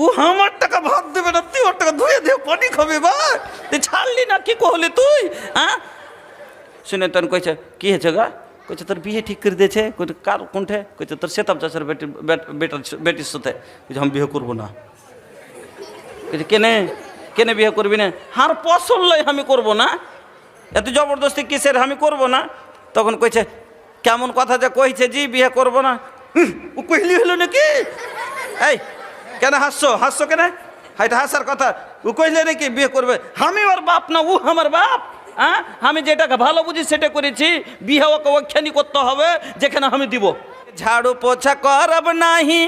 ও আমার টাকা ভাত দেবে না, তুই ওর টাকা ধুয়ে দিয়ে পানি খাবে বা তুই ছাড়লি না, কি কহলি তুই? হ্যাঁ শুনে তখন কইছে কি হয়েছে গা? কইছে তোর বিয়ে ঠিক করে দিয়েছে। কইছে কার কোনঠে? কইছে তোর সেতাব চাষের বেটির সাথে। কইছে আমি বিয়ে করবো না। কইছে কেনে কেনে বিয়ে করবি না? হার পছন্দ আমি করবো না, এত জবরদস্তি কিসের, আমি করবো না। তখন কইছে কেমন কথা যে কইছে জি বিয়ে করবো না। ও কইলি হলো নাকি? এই কেন হাসছো? হাসছো কেন? হাইটা হাসার কথা। ও কইলে নাকি বিয়ে করবে? আমি ওর বাপ না, ও আমার বাপ। হ্যাঁ আমি যেটাকে ভালো বুঝি সেটা করেছি। বিয়ে ওকে ওখানি করতে হবে যেখানে আমি দিব। झाड़ू पोछा करब नाही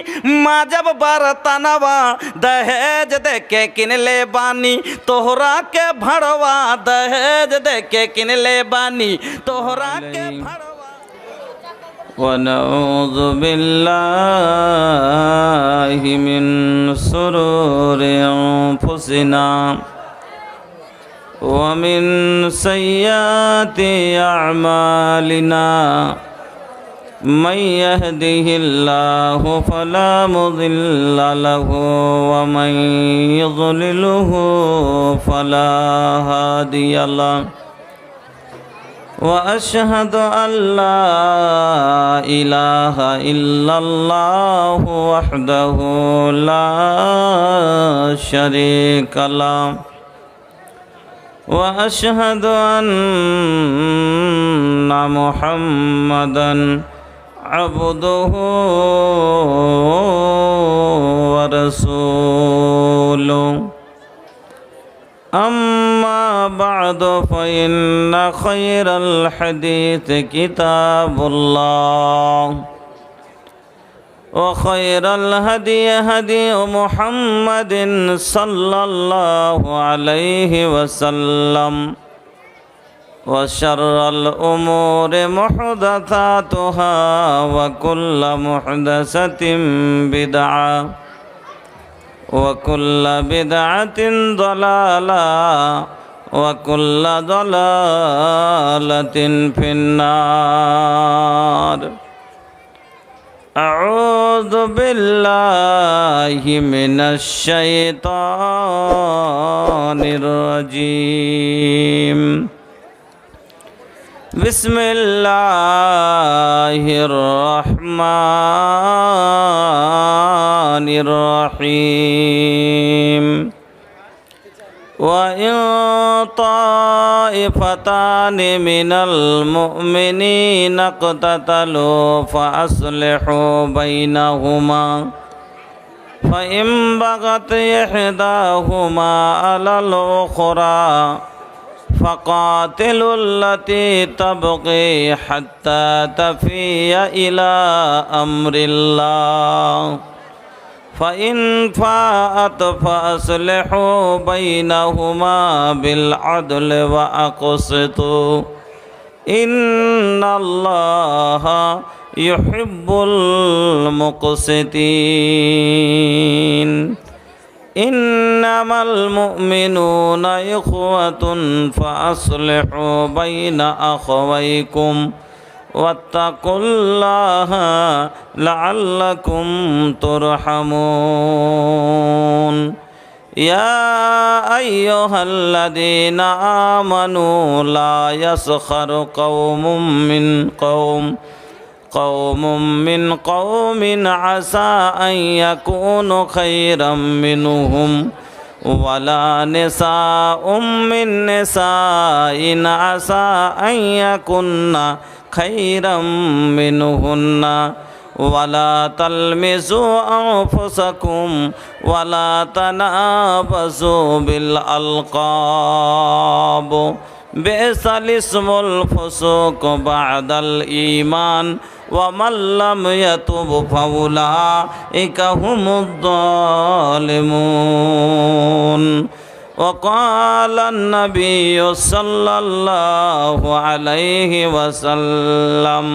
माजब बरतनवा, दहेज दे के किन ले बानी तोहरा के भड़वा, दहेज दे के किन ले बानी तोहरा के भड़वा। वनऊज़ बिल्लाहि मिन शुरूरि अंफुसिना व मिन सय्याति अअमालिना, मन यहदिहिल्लाहु फला मुदिल्ल लहु व मन युद्लिलहु फला हादिय लहु। व अशहदु अल्ला इलाहा इल्लल्लाहु वहदहु ला शरीका लहु व अशहदु अन्ना मुहम्मदन अब्दुहु व रसूलुहु। अम्मा बअदु फ़इन्न खैरल हदीस किताबुल्लाह व खैरल हदी हदी मुहम्मदिन सल्लल्लाहु अलैहि वसल्लम व शर्रल उमूरि मुहदसातुहा व कुल्ल मुहदसतिन बिदअ व कुल्ल बिदअतिन ज़लाला व कुल्ल ज़लालतिन फिन्नार। अऊज़ु बिल्लाहि मिनश शैतानिर रजीम। बिस्मिल्लाहिर रहमानिर रहीम। व इन ताइफतानि मिनल मुअमिनीना इक़ततलू फ़अस्लिहू बैनहुमा फ़इन बग़त इहदाहुमा अलल उख़रा फ़क़ातिलुल्लती तबग़ी हत्ता तफ़ीअ इला अम्रिल्लाह फ़इन फ़ाअत फ़अस्लिहू बैनहुमा बिलअद्ल व अक़सितू इन्नल्लाहा युहिब्बुल मुक़सितीन। इन्नमल मुअमिनूना इख़्वतुन फ़अस्लिहू बैन अख़वैकुम वत्तक़ुल्लाहा लअल्लकुम तुरहमून। या अय्युहल्लज़ीना आमनू ला यस्खर क़ौमुम मिन क़ौमिन असा अन यकूनु खैरम मिनहुम वला निसाउम मिन निसाइन असा अन यकुन्ना खैरम मिनहुन्ना वला तलमिज़ू अंफुसकुम वला तनाबज़ू बिल अलक़ाब बि'सल इस्मुल फुसूक़ बअदल ईमान व मन लम यतुब फउलाइका हुमुज़्ज़ालिमून। वक़ाल अन्नबिय्यु सल्लल्लाहु अलैहि वसल्लम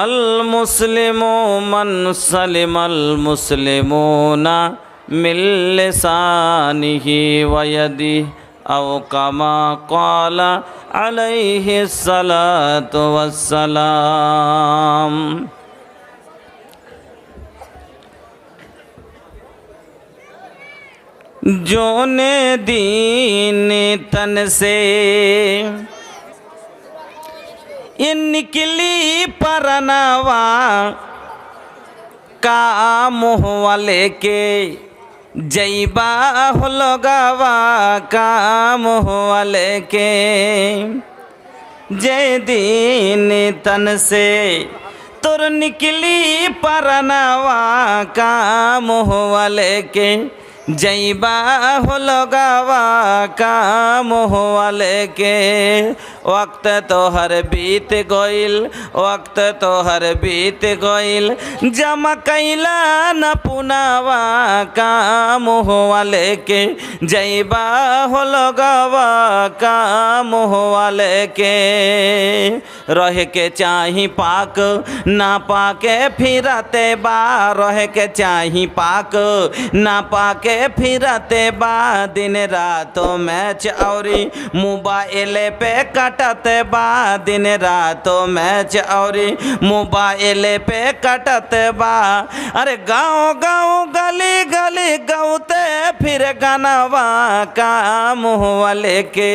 अल मुस्लिमु मन सलिमल मुस्लिमूना मिन लिसानिही व यदिही औ कमा क़ाल अलैहि सलातु वस्सलाम। जोने दीन तन से ये निकली परनवा का मुँह लेके जैबा हो लगवा का मुँह लेके जय दीन तन से तुर निकली परनवा का मुँह लेके जैबा हो लगवा का मुँह लेके वक्त तोहर बीत गइल वक्त तोहर बीत गइल जमा कैला न पुनावा का मुँह लेके जैबा हो लगवा का मुँह लेके रह के चाही पाक ना पाके फिरते बा रह के चाही पाक ना पाके फिरते बा दिन रातों मैच औरी मोबाइल पे कटते बा दिन रातों मैच औरी मोबाइल पे कटते बा अरे गाँव गाँव गली गली गौते फिर गनवा का मुँह लेके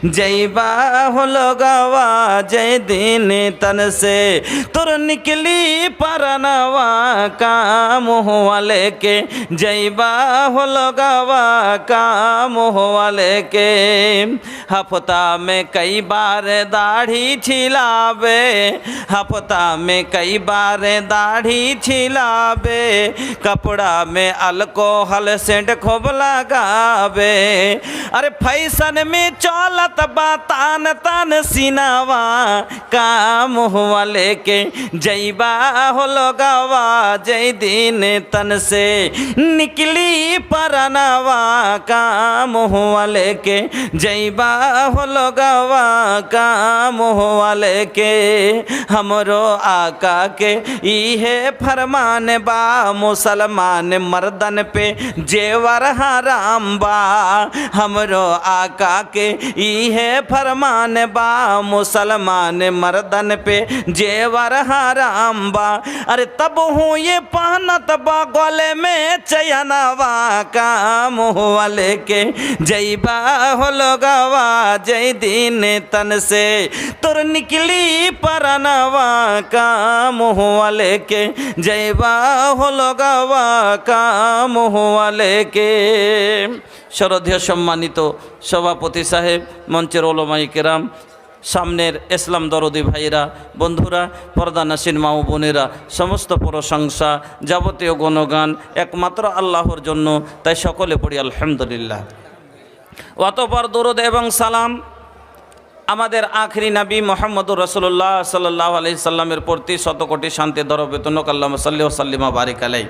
जैबा हो लगवा जय दिन तन से तुर निकली परनवा का मुँह लेके जैबा हो लगवा का मुँह लेके हफ्ता में कई बार दाढ़ी छिलावे हफ्ता में कई बार दाढ़ी छिलावे कपड़ा में अल्कोहल सेंट खूब लगावे अरे फैशन में चलत बा तान तान सीनावा का मुँह लेके जैबा हो लगवा जय दिन तन से निकली परनवा का मुँह लेके जैबा हो लगवा का मुँह लेके हमरो आका के इहे फरमान बा मुसलमान मर्दन पे जेवर हराम बा हमरो आका के इहे फरमान बा मुसलमान मर्दन पे जेवर हराम बा अरे तब हूँ ये पहनत बा गले में चयनवा का मुँह लेके जैबा हो लगवा जय दिन तन से तुर निकली परनवा का मुँह लेके जैबा हो लगवा का मुँह लेके श्रद्धेय सम्मानित सभापति साहेब मंचेर ओलमाए केराम सामनेर इस्लाम दरदी भाईरा बंधुरा पर्दा नासिन मा ओ बोनेरा समस्त प्रशंसा जाबतीय गुणगान एकमात्र आल्लाहर जन्य ताई सकले पड़ी आलহামদুলিল্লাহ অতঃপর দরুদ এবং সালাম আমাদের आखिरी नबी मुहम्मदुर रसूलुल्लाह सल्लल्लाहु अलैहि साल्लामेर प्रति शत कोटी शांति दरबेतनक अल्लाहुम्मा सल्ली व सल्लिम बारिक अलैहि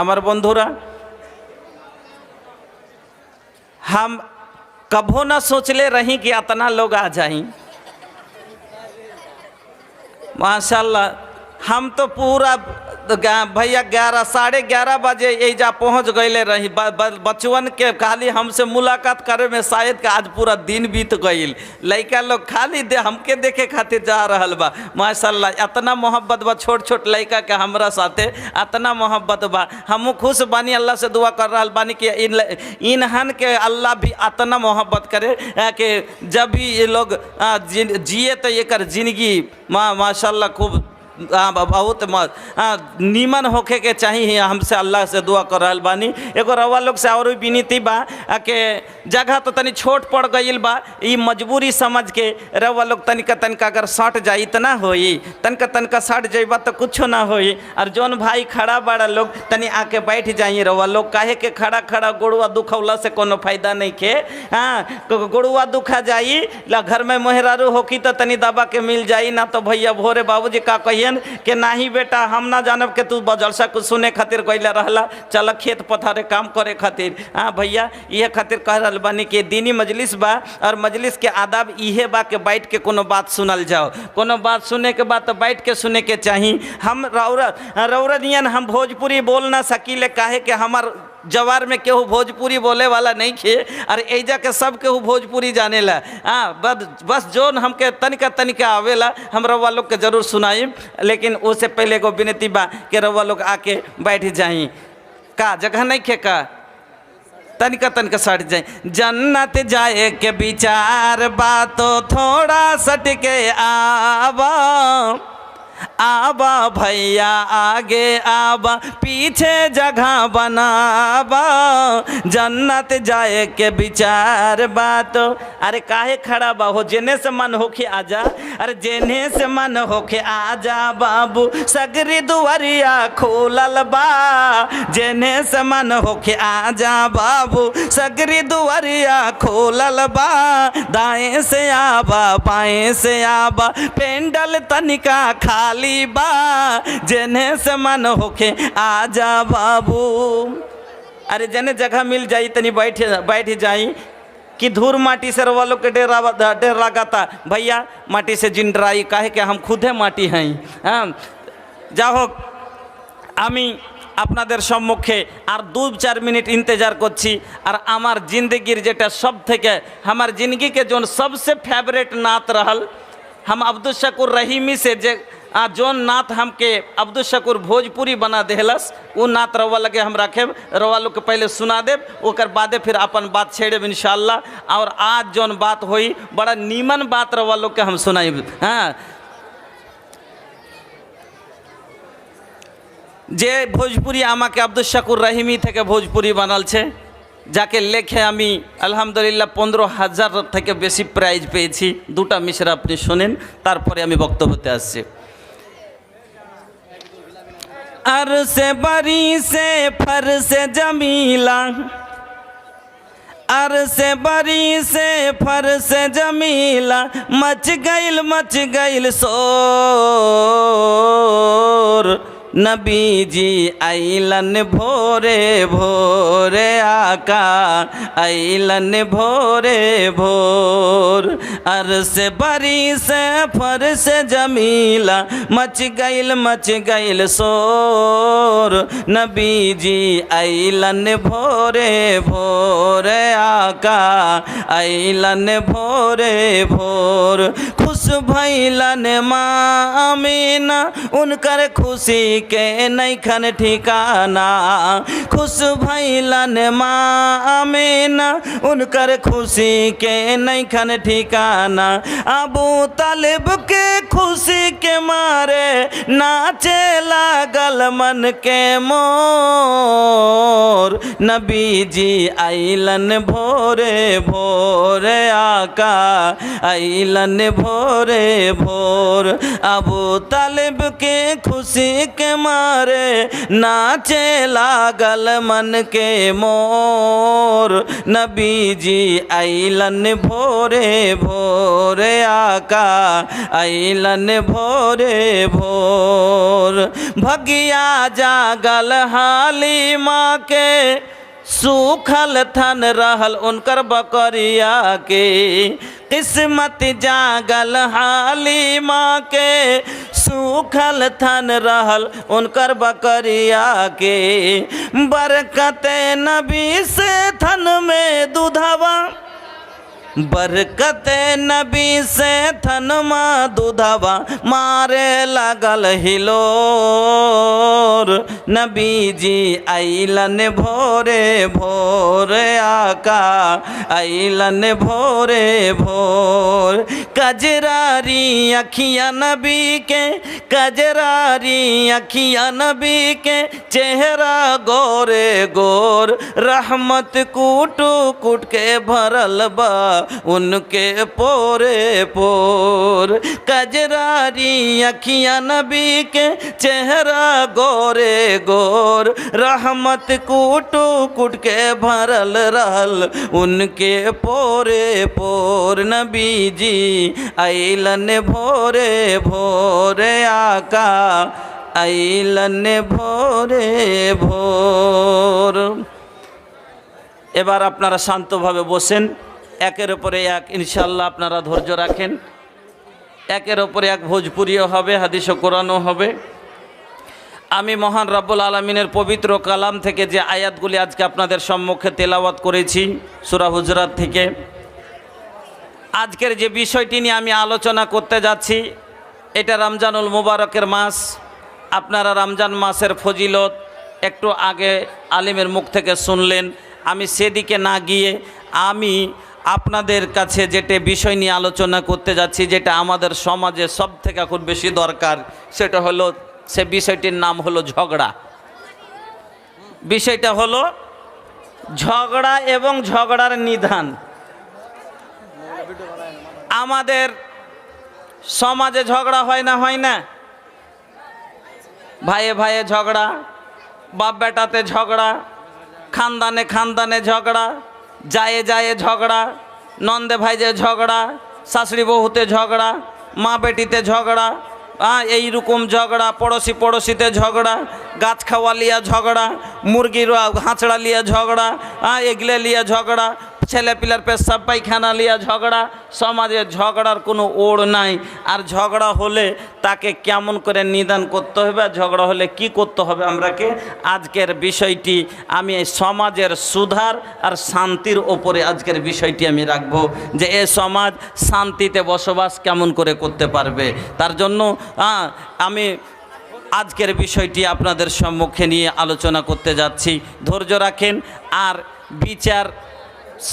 आमार बंधुरा हम कभो ना सोचले रही कि इतना लोग आ जाएं माशाल्लाह हम तो पूरा भैया 11 बजे एजा पहुँच गए रही बचवन के खाली हमसे मुलाकात करे में शायद आज पूरा दिन बीत गई लड़का लोग खाली हमके देखे खातिर जा रहल बा माशाल्लाह इतना मोहब्बत बा छोट छोट लड़का के हमरा साथे इतना मोहब्बत बा हम खुश बानी अल्लाह से दुआ कर रहल बानी कि इन्हन के अल्लाह भी इतना मोहब्बत करे कि जब भी ये लोग जिए तो ये जिंदगी माशाल्लाह खूब बहुत नीमन होखे के चाहिए हमसे अल्लाह से दुआ कर रहल बानी एगो रवा लोग से और विनती बा के जगह तो तनी छोट पड़ गई बा ई मजबूरी समझ के रवा लोग तनिका तनिका अगर सट जाई इतना होई तनिका तनिका सट जाइबा तो कुछ ना होई और जौन भाई खड़ा बड़ा लोग तनी आके बैठ जाइए रवा लोग काहे के खड़ा खड़ा गोड़ुआ दुखौला से कोनो फायदा नहीं खे हाँ गोड़ुआ दुखा जाई ला घर में मोहरारू होकी तो तनी दबा के मिल जाई ना तो भैया भोरे बाबूजी का कहिए के नहीं बेटा हम ना जानब के तू जलसा कुछ सुने खातिर गइला रहला चल खेत पथारे काम करे खातिर हाँ भैया ये खातिर कह रहल बानी कि दीनी मजलिस बा और मजलिस के आदाब इहे बा के बैठ के कोनो बात सुनल जाओ कोनो बात सुने के बाद तो बैठ के सुने के चाहिए हम रौरनियन हम भोजपुरी बोल ना सकीले काहे के हमार जवार में केहू भोजपुरी बोले वाला नहीं खे और एजा के सब केहू भोजपुरी जाने ला हाँ बस जोन हमके तनिका तनिका आवेला हम रउआ लोग के जरूर सुनाई लेकिन उससे पहले एगो विनती बा कि रउआ लोग आके बैठ जाई का जगह नहीं खे का तनिका तनिका सट जाए। जन्नत जाए के विचार बातो थोड़ा सटके आवा, आबा भैया आगे आबा पीछे जगह बनाबा, जन्नत जाए के विचार बात। अरे काहे खड़ा बा हो, जेने से मन होके आजा, अरे जेने से मन होके आजा बाबू, सगरी दुआरिया खोलल बा, जेने से मन होके आजा बाबू, सगरी दुआरिया खोलल बा, दाएं से आबा बाएं से आबा पेंडल तनिका खाली बा, जेने से मन होके आजा बाबू। अरे जने जगह मिल जाई तनी बैठ जाई कि धूर माटी से रवा लोग के ढेर लगाता भैया, माटी से जिंडराई काहे के हम खुद है माटी हैं। हाँ जा হোক, আমি আপনাদের সম্মুখে আর 2-4 মিনিট इंतजार করছি। আর আমার जिंदगीर যেটা सब থেকে हमार जिंदगी के जो सबसे फेवरेट नात रहल, हम अब्दुल शकूर रहीमी से जे जोन नात हमके अब्दुल शकूर भोजपुरी बना देहलस, वो नात रवा लगे हम रखेब, रवा लोग के पहले सुना देब, ओकर बादे फिर अपन बात छेड़ेब इंशाल्लाह। और आज जोन बात होई बड़ा नीमन बात रवा लोग के हम सुनाइब। हाँ जे भोजपुरी आमाके अब्दुल शकूर रहीमी থেকে ভোজপুরি বানালছে, যাকে লেখে আমি আলহামদুলিল্লাহ 15,000 থেকে বেশি প্রাইজ পেয়েছি। দুটা মিশরা আপনি শুনেন, তারপরে আমি বক্তব্যতে আসছি। अरसे बरी से फरसे जमीला, अरसे बरी से फरसे जमीला, मच गइल शोर, नबी जी आइलन भोरे भोरे, आका आइलन भोरे भोर, अरसे बरी से फरसे जमीला, मच गइल शोर, नबी जी आइलन भोरे भोरे, आका आइलन भोरे भोर, खुश भइलन माँ आमीना, उनकर खुशी के नैखन ठिकाना, खुश भइलन माँ आमीना, उनकर खुशी के नैखन ठिकाना, अबू तालिब के खुशी के मारे नाचे लागल मन के मोर, नबी जी आइलन भोरे भोरे, आका आइलन भोरे भोर, अबू तालिब के खुशी के मारे नाचे लागल मन के मोर, नबी जी आइलन भोरे भोरे, आका आइलन भोरे भोर, भगिया जागल हालिमा के, सूखल थन रहल उनकर बकरिया के, किस्मत जागल हालिमा के, सूखल थन रहल उनकर बकरिया के, बरकते नबी से थन में दूधवा, बरकत नबी से थनमा दूधवा, मारे लागल हिलोर, नबी जी आइलन भोरे भोरे, आका आइलन भोरे भोर, कजरारी अखियाँ नबी के, कजरारी अखियाँ नबी के, चेहरा गोरे गोर, रहमत कूट कूट के भरल बा उनके पोरे पोर, कजरारी अखियाँ नबी के, चेहरा गोरे गोर, रहमत कूट कूट के भरल रहल उनके पोरे पोर, नबी जी आइलन भोरे भोरे, आका आइलन भोरे भोर। এবার আপনারা শান্তভাবে বসেন, একের উপরে এক ইনশাআল্লাহ আপনারা ধৈর্য রাখেন, একের উপরে এক ভোজপুরিও হবে, হাদিস ও কোরআনও হবে। আমি মহান রব্বুল আলামিনের পবিত্র কালাম থেকে যে আয়াতগুলি আজকে আপনাদের সম্মুখে তেলাওয়াত করেছি সূরা হুজরাত থেকে, আজকের যে বিষয়টি নিয়ে আমি আলোচনা করতে যাচ্ছি, এটা রমজানুল মুবারকের মাস। আপনারা রমজান মাসের ফজিলত একটু আগে আলিমের মুখ থেকে শুনলেন। আমি সেদিকে না গিয়ে আমি আপনাদের কাছে যেটা বিষয় নিয়ে আলোচনা করতে যাচ্ছি, যেটা আমাদের সমাজে সব থেকে এখন বেশি দরকার, সেটা হলো, সে বিষয়টির নাম হলো ঝগড়া। বিষয়টা হলো ঝগড়া এবং ঝগড়ার নিদান। আমাদের সমাজে ঝগড়া হয় না? হয় না? ভাইয়ে ভাইয়ে ঝগড়া, বাপ বেটাতে ঝগড়া, খানদানে খানদানে ঝগড়া, জায়ে জায়ে ঝগড়া, নন্দে ভাইজে ঝগড়া, শাশুড়ি বহুতে ঝগড়া, মা বেটিতে ঝগড়া, এইরকম ঝগড়া, পড়োশি পড়োশিতে ঝগড়া, গাছ খাওয়া লিয়া ঝগড়া, মুরগির হাঁচড়া লিয়া ঝগড়া, এগুলো লিয়া ঝগড়া, ছেলে পিলার পেশাব পায়খানা লিয়া ঝগড়া। সমাজে ঝগড়ার কোনো ওড় নাই। আর ঝগড়া হলে তাকে কেমন করে নিদান করতে হবে, ঝগড়া হলে কি করতে হবে আমরাকে, আজকের বিষয়টি আমি এই সমাজের সুধার আর শান্তির ওপরে আজকের বিষয়টি আমি রাখবো, যে এ সমাজ শান্তিতে বসবাস কেমন করে করতে পারবে। তার জন্য আমি আজকের বিষয়টি আপনাদের সম্মুখে নিয়ে আলোচনা করতে যাচ্ছি। ধৈর্য রাখেন। আর বিচার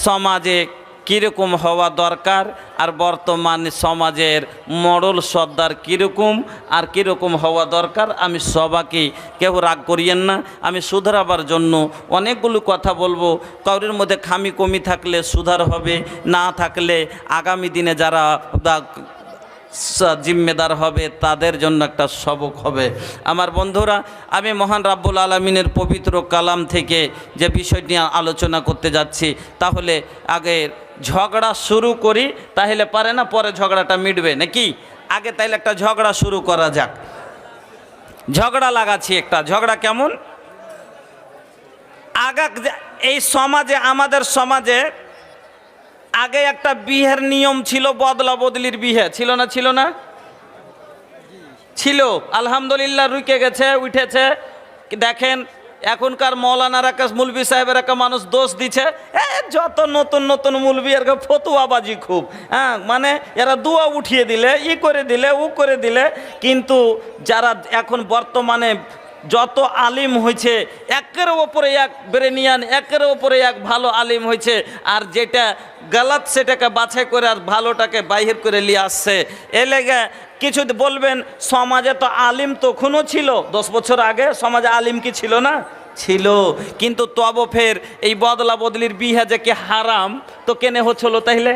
সমাজে কীরকম হওয়া দরকার, আর বর্তমান সমাজের মডেল সর্দার কীরকম আর কীরকম হওয়া দরকার, আমি সবাইকে, কেউ রাগ করিয়েন না, আমি সুধারাবার জন্য অনেকগুলো কথা বলবো। কারোর মধ্যে খামি কমি থাকলে সুধার হবে, না থাকলে আগামী দিনে যারা জিম্মেদার হবে তাদের জন্য একটা সবক হবে। আমার বন্ধুরা, আমি মহান রাব্বুল আলামিনের পবিত্র কালাম থেকে যে বিষয়টি আলোচনা করতে যাচ্ছি, তাহলে আগে ঝগড়া শুরু করি, তাহলে পারে না পরে ঝগড়াটা মিটবে নাকি? আগে তাইলে একটা ঝগড়া শুরু করা যাক। ঝগড়া লাগাচ্ছি একটা। ঝগড়া কেমন? এই সমাজে, আমাদের সমাজে আগে একটা বিয়ের নিয়ম ছিল, বদলা বদলির বিয়ে ছিল না? ছিল না? ছিল। আলহামদুলিল্লাহ রুকে গেছে, উঠেছে। দেখেন এখনকার মৌলানার একটা মুলবি সাহেবের একটা মানুষ দোষ দিচ্ছে, যত নতুন নতুন মুলবি এর ফতুয়াবাজি খুব, মানে এরা দুয়া উঠিয়ে দিলে, ই করে দিলে, ও করে দিলে। কিন্তু যারা এখন বর্তমানে যত আলিম হয়েছে, একের ওপরে এক ব্রেনিয়ান, একের ওপরে এক ভালো আলিম হয়েছে, আর যেটা গলত সেটাকে বাছাই করে আর ভালোটাকে বাহির করে নিয়ে আসছে। এ লেগে কিছু বলবেন, সমাজে তো আলিম তখনও ছিল, 10 বছর আগে সমাজে আলিম কি ছিল না? ছিল। কিন্তু তবে ফের এই বদলা বদলির বিহা যে কি হারাম, তো কেনে হচ্ছিল তাইলে?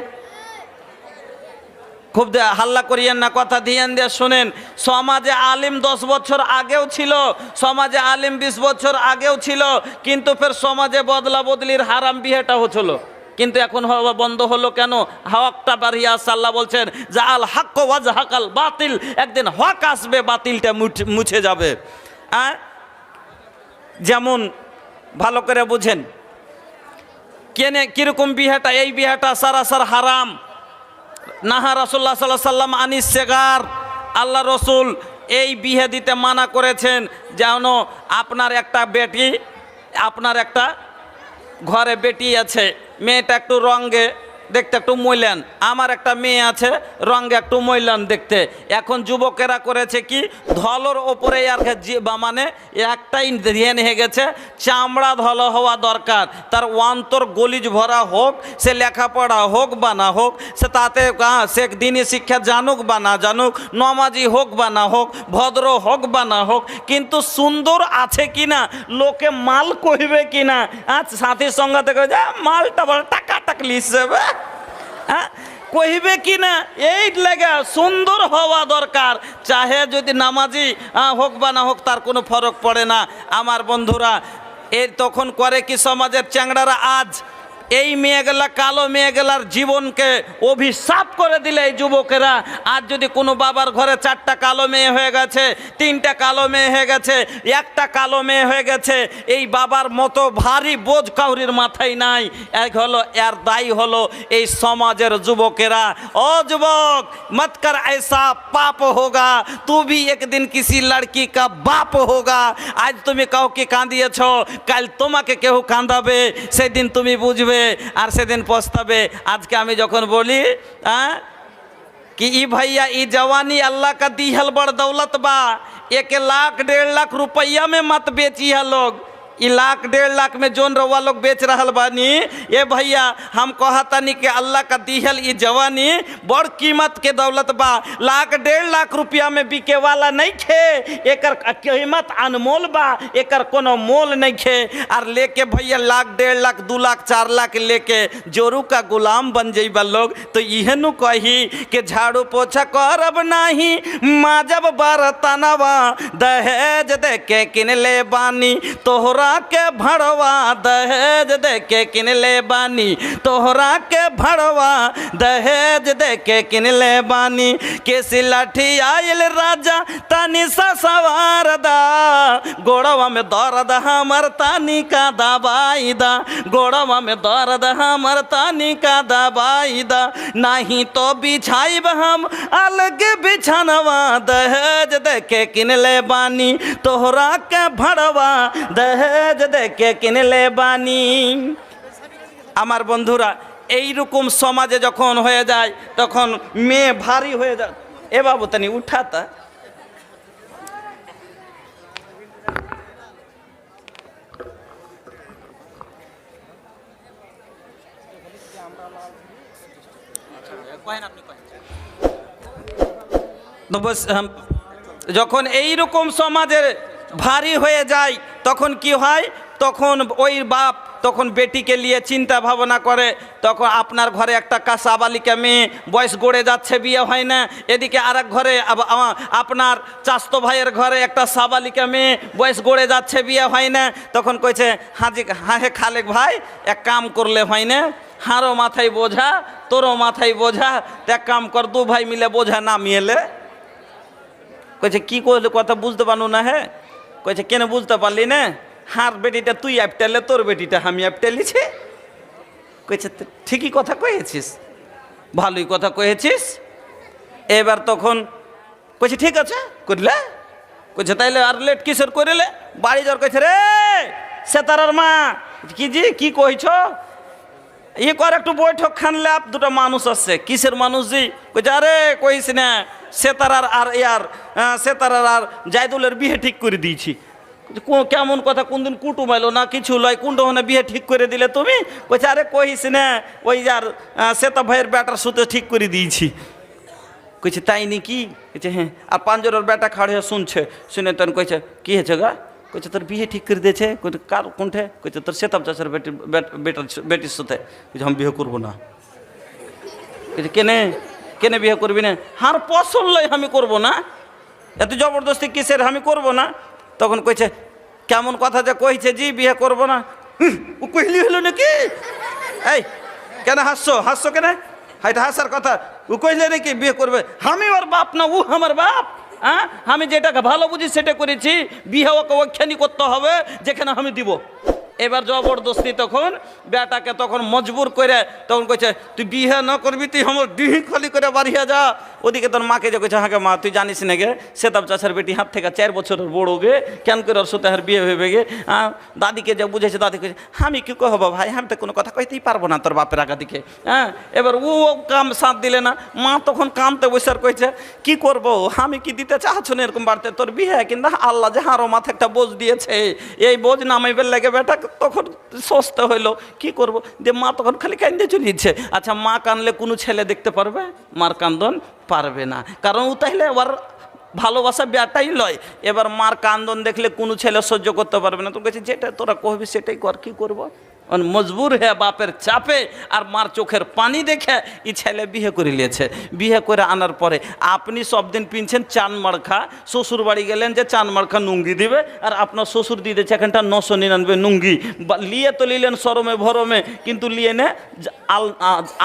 খুব হাল্লা করিয়েন না, কথা ধ্যান দিয়ে শোনেন। সমাজে আলিম 10 বছর আগেও ছিল, সমাজে আলিম 20 বছর আগেও ছিল, কিন্তু ফের সমাজে বদলা বদলির হারাম বিয়েটা হচ্ছিল। কিন্তু এখন হওয়া বন্ধ হলো কেন? হকটা বাড়িয়া আল্লাহ বলছেন যে আল হক ওয়াজহাকাল বাতিল, একদিন হক আসবে, বাতিলটা মুছে যাবে। যেমন ভালো করে বুঝেন কেনে কিরকম বিয়েটা। এই বিয়েটা সারাসার হারাম। নাহা রাসূলুল্লাহ সাল্লাল্লাহু আলাইহি সাল্লাম আনিস সিগার, আল্লাহ রসুল এই বিয়ে দিতে মানা করেছেন। যেন আপনার একটা বেটি, আপনার একটা ঘরে বেটি আছে, মেয়েটা একটু রঙে দেখতে একটু ময়লান, আমার একটা মেয়ে আছে রঙে একটু ময়লান দেখতে। এখন যুবকেরা করেছে কি, ধলর ওপরে আর মানে একটাই ধ্যান হয়ে গেছে, চামড়া ধল হওয়া দরকার, তার অন্তর গলিজ ভরা হোক, সে লেখাপড়া হোক বা না হোক, সে তাতে সে দিনী শিক্ষা জানুক বা না জানুক, নমাজি হোক বা না হোক, ভদ্র হোক বা না হোক, কিন্তু সুন্দর আছে কিনা, লোকে মাল কইবে কিনা, সাথীর সঙ্গে থেকে মালটা বড় টাকা টাকলি হিসেবে কহিবে কিনা, এই লেগে সুন্দর হওয়া দরকার। চাহে যদি নামাজি হোক বা না হোক, তার কোনো ফরক পড়ে না। আমার বন্ধুরা, এর তখন করে কি সমাজের চ্যাংড়ারা, আজ এই মেয়েগুলা, কালো মেয়েগুলার জীবনকে অভিশাপ করে দিলে এই যুবকেরা। আজ যদি কোনো বাবার ঘরে 4টা কালো মেয়ে হয়ে গেছে, 3টা কালো মেয়ে হয়ে গেছে, একটা কালো মেয়ে হয়ে গেছে, এই বাবার মতো ভারী বোঝ কাউরির মাথায় নাই। এক হলো, এর দায়ী হলো এই সমাজের যুবকেরা। ও যুবক, মত কর ऐसा पाप होगा, तू भी एक दिन किसी लड़की का बाप होगा। আজ তুমি কাউকে কাঁদিয়েছ, কাল তোমাকে কেউ কাঁদাবে, সেদিন তুমি বুঝবে আর সেদিন পস্তাবে। আজকে আমি যখন বলি कि ई भैया ई जवानी अल्लाह का दी हल बड़ दौलत बा, 1 लाख 1.5 लाख रुपया में मत बेची है लोग, ये 1,00,000-1,50,000 में जोन रउआ लोग बेच रहल बानी, ये भैया हम कहतानी कि अल्लाह का दिहल ये जवानी बड़ कीमत के दौलत बा। 1,00,000-1,50,000 रुपया में बिके वाला नहीं खे, एकर कीमत अनमोल बा, एकर कोनो मोल नहीं खे। और लेके भैया 1,00,000-1,50,000 2,00,000-4,00,000 लेके जोरू का गुलाम बन जाइबा लोग। तो यह नु कही कि झाड़ू पोछा करब नाही, माजब बरतनवा, दहेज दे के किनले बानी तोहरा के भड़वा, दहेज दे के किनले बानी तोहरा के भड़वा, दहेज दे के किनले बानी। केसी लाठी आयल राजा तानी सा सवार दा, गोड़वा में दर्द हमर तानी का दबाई दा, गोड़वा में दर्द हमर तानी का दबाई दा, नहीं तो बिछाइब हम अलग बिछनवा, दहेज दे के किनले बानी तोहरा के भड़वा, दहेज दे के किनले बानी। আমার বন্ধুরা এইরকম সমাজে যখন হয়ে যায় তখন মেয়ে ভারী হয়ে যায়। এ বাবু তানি উঠাতা, যখন এইরকম সমাজের ভারী হয়ে যায় তখন কি হয়, তখন ওই বাপ তখন বেটিকে নিয়ে চিন্তা ভাবনা করে। তখন আপনার ঘরে একটা কাসাবালিকা মেয়ে বয়স গড়ে যাচ্ছে, বিয়ে হয় না, এদিকে আরেক ঘরে আপনার চাস্তো ভাইয়ের ঘরে একটা সাবালিকা মেয়ে বয়স গড়ে যাচ্ছে, বিয়ে হয় না। তখন কইছে হে খালেক ভাই এক কাম করলে হয় না, হারও মাথায় বোঝা তোরও মাথায় বোঝা, এক কাম কর দু ভাই মিলে বোঝা নামিয়েলে। কইছে কি করলে কথা বুঝতে পারলো না, হ্যাঁ কইছে কেন বুঝতে পারলি না, হার বেটিটা তুই আপটেলে তোর বেটিটা আমি আপটেলিছি। কইছে ঠিকই কথা কয়েছিস, ভালোই কথা কয়েছিস। এবার তখন কইছে ঠিক আছে করলে, কইছে তাইলে আর লেট কিসের করিলে, বাড়ি যাওয়ার কইছে রে সেতারার মা কি জি কি কইছ, ই কর একটু বৈঠক খানলে আপ দুটো মানুষ আসছে। কিসের মানুষ জি, কইছে আরে কইস না সেতারার আর ইয়ার সেতারার আর জায়দুলের বিয়ে ঠিক করে দিয়েছি। কেমন কথা, কোনদিন কুটুম এলো না কিছু লয়, কোনটা হনে বিয়ে ঠিক করে দিলে তুমি? কইছে আরে কইস না ওই যার সেতা ভাইয়ের বেটার সাথে ঠিক করে দিয়েছি। কইছে তাই নাকি? কইছে হ্যাঁ। আর পাঞ্জরের বেটা খাড়ে শুনছে, শুনে তখন কইছে কি হয়েছে গা? কইছে তোর বিয়ে ঠিক করে দিয়েছে। কইছে কার কোনঠে? কইছে তোর সেতাব চাষের বেটির সাথে। কইছে আমি বিয়ে করবো না। কইছে কেনে কেনে বিয়ে করবি না? হার পছন্দ লয় আমি করবো না, এত জবরদস্তি কিসের আমি করবো না। তখন কইছে কেমন কথা যে কইছে জি বিয়ে করবো না, ও কইলি হলো নাকি? এই কেন হাসছো, হাসছো কেন? হাইটা হাসার কথা, ও কইলে নাকি বিয়ে করবে? আমি ওর বাপ না, ও আমার বাপ। হ্যাঁ আমি যেটাকে ভালো বুঝি সেটা করেছি, বিয়ে ওকে ওখানি করতে হবে যেখানে আমি দিব। এবার জবরদস্তি তখন বেটাকে তখন মজবুর করে তখন কইছে তুই বিয়ে না করবি, তুই আমার ডিহি খালি করে বাড়িয়ে যা। ওদিকে তোর মাকে যে কইছে হাঁকে মা তুই জানিস না গে সেতাব চাষার বেটি হাত থেকে 4 বছরের বড় গে, কেন করে ওর সাথে আর বিয়ে হইবে গে। দাদিকে যে বুঝেছে, দাদি কইছে আমি কি কহবো ভাই, আমি তো কোনো কথা কইতেই পারবো না তোর বাপের আগা দিকে। হ্যাঁ এবার ও কাম সাথ দিলে না, মা তখন কামতে বসে কইছে কি করব, আমি কি দিতে চাচ্ছ না এরকম বাড়তে তোর বিয়ে, কিন্তু আল্লাহ যে হারো মাথা একটা বোঝ দিয়েছে, এই বোঝ নামাইবে লাগে বেটা। তখন সস্তা হইলো কি করব, যে মা তখন খালি কান্দে চলিয়েছে। আচ্ছা মা কানলে কোনো ছেলে দেখতে পারবে? মার কান্দন পারবে না, কারণ ও তাইলে ওর ভালোবাসা বেটাই লয়। এবার মার কান্দন দেখলে কোনো ছেলে সহ্য করতে পারবে না। তো কাছে যেটা তোরা কহবি সেটাই কর, কি করবো। মজবুর হয়ে বাপের চাপে আর মার চোখের পানি দেখে এই ছেলে বিয়ে করে নিয়েছে। বিয়ে করে আনার পরে আপনি সব দিন পিনছেন চান মার্খা, শ্বশুর বাড়ি গেলেন যে চান মার্খা নুঙ্গি দিবে, আর আপনার শ্বশুর দিয়ে দিয়েছে এখানটা 999 নুঙ্গি। লিয়ে তো নিলেন সরমে ভরমে, কিন্তু লিয়ে নে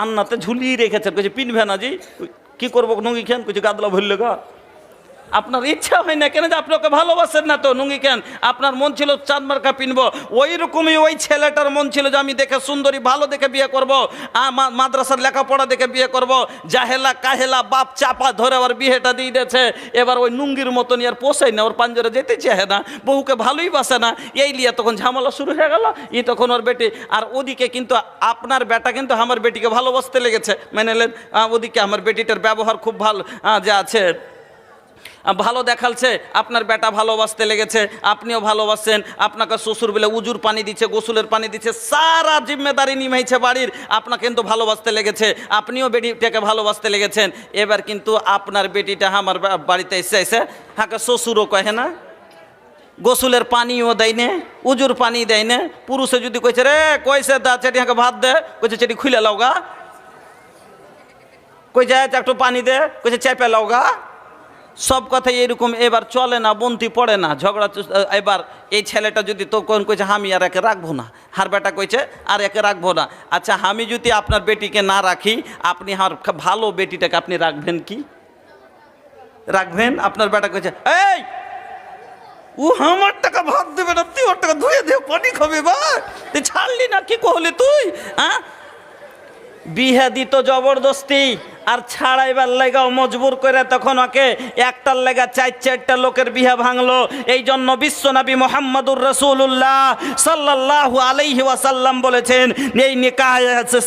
আন্নাতে ঝুলিয়ে রেখেছে। কইছে পিনবে না জি, কি করবো নুঙ্গি খেন? কইছে গাদলা ভরলে গা। আপনার ইচ্ছা হয় না কেন, যে আপনাকে ভালোবাসেন না তো নুঙ্গি কেন? আপনার মন ছিল চাঁদ মার্কা পিনবো। ওই রকমই ওই ছেলেটার মন ছিল যে আমি দেখে সুন্দরী ভালো দেখে বিয়ে করব, মাদ্রাসার লেখাপড়া দেখে বিয়ে করব। জাহেলা কাহেলা বাপ চাপা ধরে ওর বিয়েটা দিয়ে দিয়েছে। এবার ওই নুঙ্গির মতন আর পোষাই না, ওর পাঞ্জরে যেতে চাহে না, বহুকে ভালোই বাসে না। এই লিয়ে তখন ঝামেলা শুরু হয়ে গেল। ই তখন ওর বেটি, আর ওদিকে কিন্তু আপনার বেটা কিন্তু আমার বেটিকে ভালোবাসতে লেগেছে, মেনে নেন। ওদিকে আমার বেটিটার ব্যবহার খুব ভালো যে আছে। ভালো দেখালছে, আপনার বেটা ভালোবাসতে লেগেছে, আপনিও ভালোবাসেন, আপনাকে শ্বশুর বলে উজুর পানি দিচ্ছে, গোসলের পানি দিচ্ছে, সারা জিম্মেদারি নিমাইছে বাড়ির, আপনাকে কিন্তু ভালোবাসতে লেগেছে, আপনিও বেটিটাকে ভালোবাসতে লেগেছেন। এবার কিন্তু আপনার বেটিটা আমার বাড়িতে এসে হাঁকে শ্বশুরও কহে না, গোসলের পানিও দেয় না, উজুর পানি দেয় না। পুরুষে যদি কইছে রে কইছে দা চেটি হাঁকে ভাত দে, কইছে চেটি খুলে লাওগা, কই যায় একটু পানি দে, কইছে চেপে লাওগা, সব কথাই এরকম। এবার চলে না, বন্তি পড়ে না, ঝগড়া। এবার এই ছেলেটা যদি তো কোন কইছে আমি আর একে রাখবো না, হার বেটা কইছে আর একে রাখবো না। আচ্ছা আমি যদি আপনার বেটিকে না রাখি, আপনি হার ভালো বেটিটাকে আপনি রাখবেন কি? রাখবেন? আপনার বেটা কইছে এই ও আমার টাকা ভাত দেবে না, তুই ওর টাকা ধুয়ে দিয়ে পানি খাবে, বা তুই ছাড়লি না কি কহলি তুই? হ্যাঁ, বিহে দিত জবরদস্তি, আর ছাড়াইবার লেগাও মজবুর করে, তখন ওকে একটার লেগা চারটা লোকের বিহে ভাঙলো। এই জন্য বিশ্বনবী মুহাম্মদুর রাসূলুল্লাহ সাল্লাল্লাহু আলাইহি ওয়াসাল্লাম বলেছেন, এই নিকাহ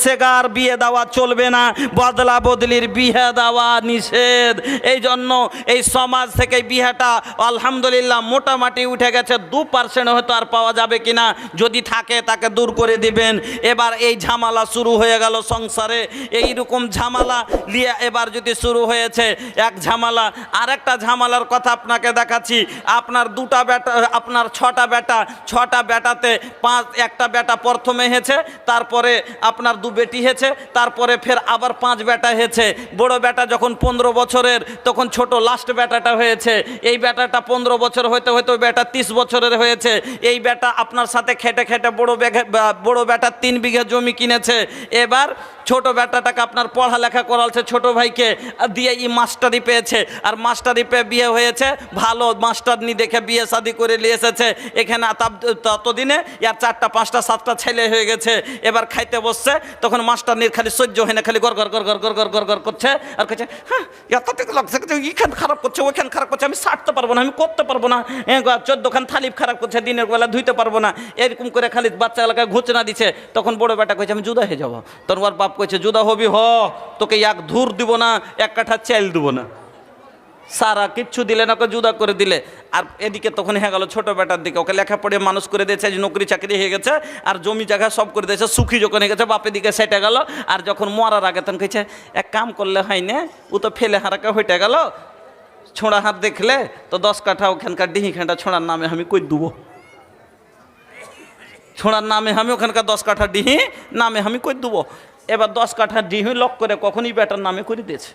সেগার বিয়ে দেওয়া চলবে না, বদলা বদলির বিয়ে দেওয়া নিষেধ। এই জন্য এই সমাজ থেকে বিয়েটা আলহামদুলিল্লাহ মোটামুটি উঠে গেছে, 2% হয়তো আর পাওয়া যাবে কিনা, যদি থাকে তাকে দূর করে দিবেন। এবার এই ঝামেলা শুরু হয়ে গেল সংসারে, এইরকম ঝামেলা লিয়া এবার যদি শুরু হয়েছে এক ঝামেলা। আর একটা ঝামেলার কথা আপনাকে দেখাচ্ছি। আপনার দুটা বেটা, আপনার ছটা বেটাতে একটা বেটা প্রথমে হয়েছে, তারপরে আপনার 2 বেটি হয়েছে, তারপরে ফের আবার 5 বেটা হয়েছে। বড় বেটা যখন 15 বছরের, তখন ছোট লাস্ট বেটাটা হয়েছে। এই বেটাটা 15 বছর হইতে হয়তো বেটা 30 বছরের হয়েছে। এই বেটা আপনার সাথে খেটে খেটে বড় বেটা 3 বিঘা জমি কিনেছে। এবার ছোট বেটাটাকে আপনার পড়ালেখা করালছে ছোট ভাইকে দিয়ে, ই মাস্টারি পেয়েছে, আর মাস্টারি পেয়ে বিয়ে হয়েছে, ভালো মাস্টারনি দেখে বিয়ে শাদি করে নিয়ে এসেছে এখানে। ততদিনে ইয়ার 4টা 5টা 7টা ছেলে হয়ে গেছে। এবার খাইতে বসছে, তখন মাস্টারনির খালি সহ্য হয় না, খালি গড় গড় গড় গড় গড় গড় গড় গড় করছে, আর করছে হ্যাঁ এতটুকু লাগছে, এইখান খারাপ করছে, ওইখান খারাপ করছে, আমি সারতে পারবো না, আমি করতে পারবো না, 14খান থালিপ খারাপ করছে, দিনের বেলা ধুইতে পারবো না, এরকম করে খালি বাচ্চা এলাকায় ঘুচনা দিচ্ছে। তখন বড় বেটা কইছে আমি জুদা হয়ে যাবো। তখন ওর বাপ কইছে জুদা হবি হ, তোকে এক ধুর দিব না, 1 কাঠা চাল দিব না, সারা কিচ্ছু দিলে না, ওকে জুদা করে দিলে। আর এদিকে তখন হয়ে গেল ছোট বেটার দিকে, ওকে লেখা পড়ে মানুষ করে দিয়েছে, নকরি চাকরি হয়ে গেছে, আর জমি জায়গা সব করে দিয়েছে, সুখী যখন হয়ে গেছে, বাপের দিকে সেটে গেল। আর যখন মরার আগে তখন কইছে এক কাম করলে হয় না, ও তো ফেলে হারাকে হইতে গেল, ছোঁড়া হাত দেখলে তো 10 কাঠা ওখানকার ডিহি খানটা ছোঁড়ার নামে আমি কই দেবো, ছোঁড়ার নামে আমি ওখানকার 10 কাঠা ডিহি নামে আমি কই দেবো। এবার 10 কাঠা ডিহি লক করে কখনই বেটার নামে করে দিয়েছে।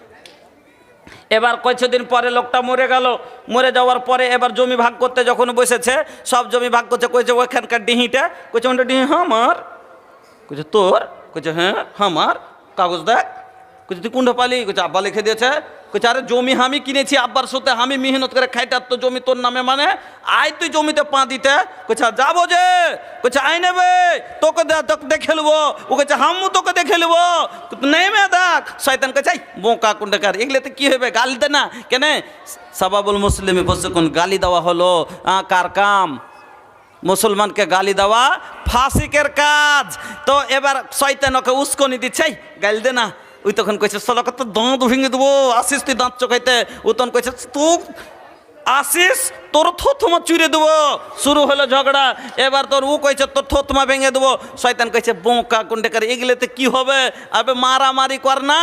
এবার কিছুদিন পরে লোকটা মরে গেল, মরে যাওয়ার পরে এবার জমি ভাগ করতে যখন বসেছে, সব জমি ভাগ করছে, কইছে ওখানকার ডিহিটা, কইছে ওটা ডিহি আমার, কইছে তোর, কইছে হ্যাঁ আমার, কাগজ দেখ, কইছে তুই কোনটা পালি, কইছে আব্বা লিখে দিয়েছে, কইছে আরে জমি আমি কিনেছি আব্বার সাথে, আমি মেহনত করে খাইটার, তো জমি তোর নামে মানে, আয় তুই জমিতে পা দিতে, কইছে যাবো যে, কইছে আই নেবে তোকে তোকে দেখে নেবো, ও কইছে হামু তোকে দেখে নেবো, নেমে দেখ। শয়তান কইছে বোকা কুন্ডাকার, এগুলোতে কি হবে, গালি দে না কেন? সাবাবুল মুসলিমে বসে কোন গালি দেওয়া হলো কার কাম? মুসলমানকে গালি দেওয়া ফাসিকের কাজ। তো এবার শয়তান ওকে উস্কনি দিচ্ছে, গালি দে না। ওই তখন কইছে সলাকে তো দাঁত ভেঙে দেবো, আসিস তুই দাঁত চোখাইতে। ও তখন কইছে তুই আসিস তোর থতমা চুরে দেবো। শুরু হলো ঝগড়া। এবার তোর ও কইছে তোর থতমা ভেঙে দেবো। শয়তান কইছে বোকা কুন্ডেকার, এগুলোতে কি হবে, আবে মারামারি কর না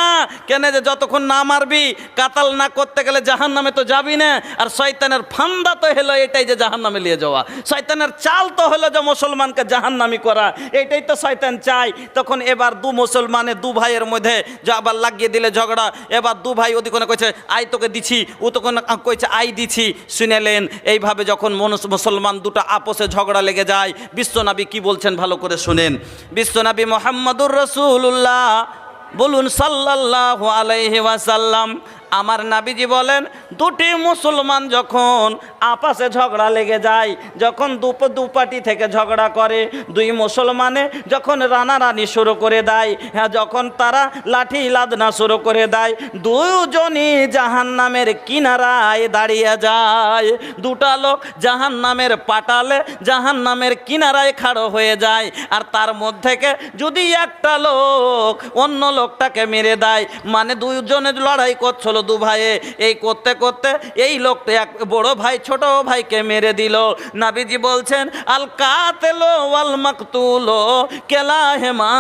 কেন, যে যতক্ষণ না মারবি, কাতাল না করতে গেলে জাহান নামে তো যাবি না। আর শয়তানের ফান্দা তো হলো এটাই যে জাহান নামে নিয়ে যাওয়া, শয়তানের চাল তো হলো যে মুসলমানকে জাহান্নামি করা, এটাই তো শয়তান চায়। তখন এবার 2 মুসলমানের 2 ভাইয়ের মধ্যে যে আবার লাগিয়ে দিলে ঝগড়া। এবার 2 ভাই ওদিকে কইছে আই তোকে দিছি, ও তখন কইছে আই দিছি। শুনেলেন এইভাবে যখন মুসলমান দুটো আপোষে ঝগড়া লেগে যায়, বিশ্বনবী কি বলছেন ভালো করে শুনেন। বিশ্বনবী মুহাম্মদুর রাসূলুল্লাহ বলুন সাল্লাল্লাহু আলাইহি ওয়াসাল্লাম, আমার নাবিজি বলেন, 2টি মুসলমান যখন আপসে ঝগড়া লেগে যায়, যখন দু পার্টি থেকে ঝগড়া করে, 2 মুসলমানে যখন রানারানি শুরু করে দেয়, হ্যাঁ যখন তারা লাঠি লাদনা শুরু করে দেয়, 2জনই জাহান্নামের কিনারায় দাঁড়িয়ে যায়। 2টা লোক জাহান্নামের পাটালে জাহান্নামের কিনারায় খাড়ো হয়ে যায়। আর তার মধ্যে যদি একটা লোক অন্য লোকটাকে মেরে দেয়, মানে 2 জনের লড়াই করছিল, দু ভাইয়ে। এই করতে করতে এই লোকটা এক বড় ভাই ছোট ভাইকে মেরে দিল। নবীজি বলছেন আল কাতিলু ওয়াল মাকতুলু কিলাহুমা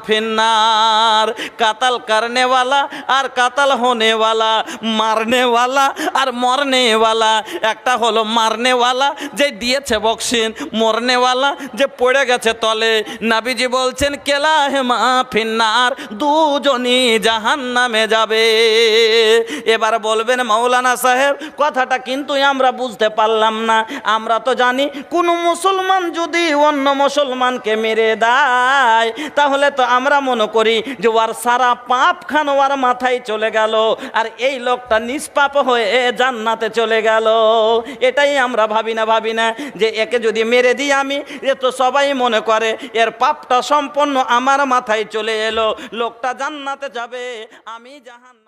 ফিন্নার। কাতাল করনে वाला আর কাতাল होने वाला, মারনে वाला আর মরনে वाला। একটা হলো মারনে वाला যে দিয়েছে বক্সিন, মরনে वाला যে পড়ে গেছে তলে। নবীজি বলছেন কিলাহুমা ফিন্নার, দুজনই জাহান্নামে যাবে। এবার বলবেন মাওলানা সাহেব কথাটা কিন্তু আমরা বুঝতে পারলাম না। আমরা তো জানি কোনো মুসলমান যদি অন্য মুসলমানকে মেরে দেয় তাহলে তো আমরা মনে করি যে ওর সারা পাপ খান ওর মাথায় চলে গেল, আর এই লোকটা নিষ্পাপ হয়ে জান্নাতে চলে গেল। এটাই আমরা ভাবি না যে একে যদি মেরে দিই আমি, এ তো সবাই মনে করে এর পাপটা সম্পূর্ণ আমার মাথায় চলে এলো, লোকটা জান্নাতে যাবে, আমি জাহান্নামে।